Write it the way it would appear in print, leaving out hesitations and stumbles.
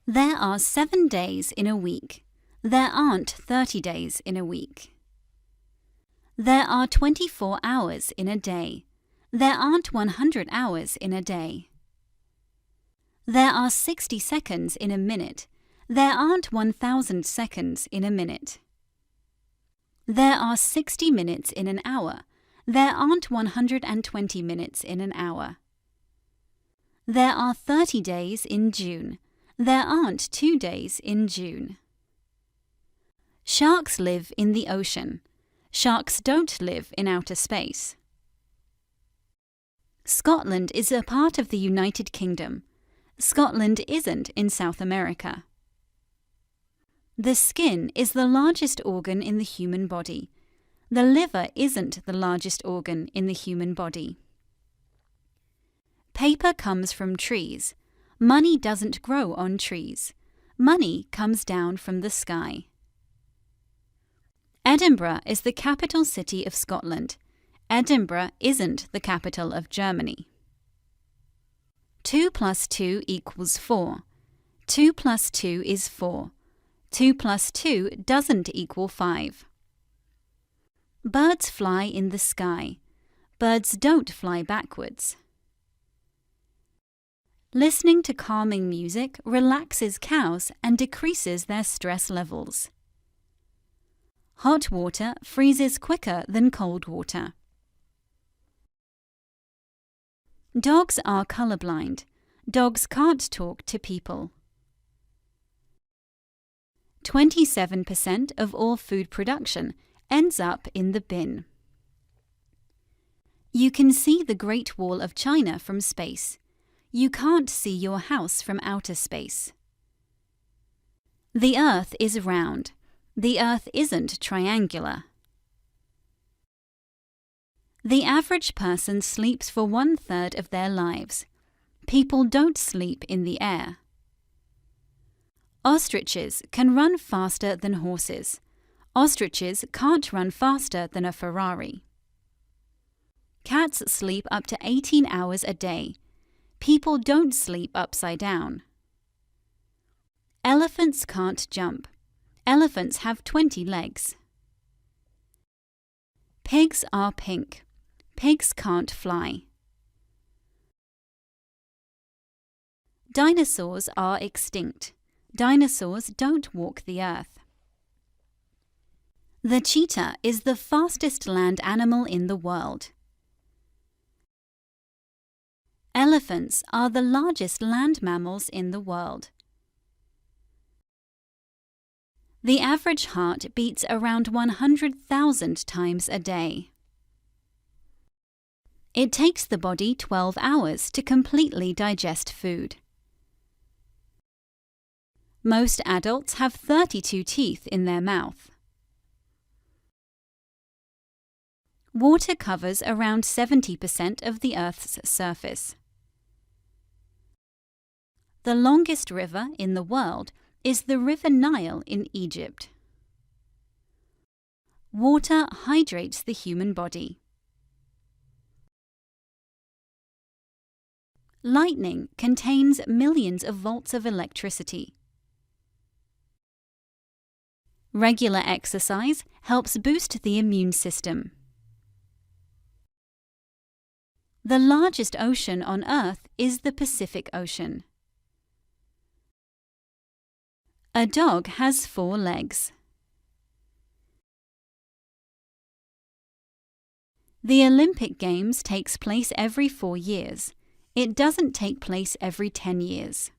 There are 7 days in a week. There aren't 30 days in a week. There are 24 hours in a day. There aren't 100 hours in a day. There are 60 seconds in a minute. There aren't 1,000 seconds in a minute. There are 60 minutes in an hour. There aren't 120 minutes in an hour. There are 30 days in June. There aren't 2 days in June. Sharks live in the ocean. Sharks don't live in outer space. Scotland is a part of the United Kingdom. Scotland isn't in South America. The skin is the largest organ in the human body. The liver isn't the largest organ in the human body. Paper comes from trees. Money doesn't grow on trees. Money comes down from the sky. Edinburgh is the capital city of Scotland. Edinburgh isn't the capital of Germany. 2 plus 2 equals 4. 2 plus 2 is 4. 2 plus 2 doesn't equal 5. Birds fly in the sky. Birds don't fly backwards. Listening to calming music relaxes cows and decreases their stress levels. Hot water freezes quicker than cold water. Dogs are colorblind. Dogs can't talk to people. 27% of all food production ends up in the bin. You can see the Great Wall of China from space. You can't see your house from outer space. The Earth is round. The Earth isn't triangular. The average person sleeps for 1/3 of their lives. People don't sleep in the air. Ostriches can run faster than horses. Ostriches can't run faster than a Ferrari. Cats sleep up to 18 hours a day. People don't sleep upside down. Elephants can't jump. Elephants have 20 legs. Pigs are pink. Pigs can't fly. Dinosaurs are extinct. Dinosaurs don't walk the earth. The cheetah is the fastest land animal in the world. Elephants are the largest land mammals in the world. The average heart beats around 100,000 times a day. It takes the body 12 hours to completely digest food. Most adults have 32 teeth in their mouth. Water covers around 70% of the Earth's surface. The longest river in the world is the River Nile in Egypt. Water hydrates the human body. Lightning contains millions of volts of electricity. Regular exercise helps boost the immune system. The largest ocean on Earth is the Pacific Ocean. A dog has 4 legs. The Olympic Games takes place every 4 years. It doesn't take place every 10 years.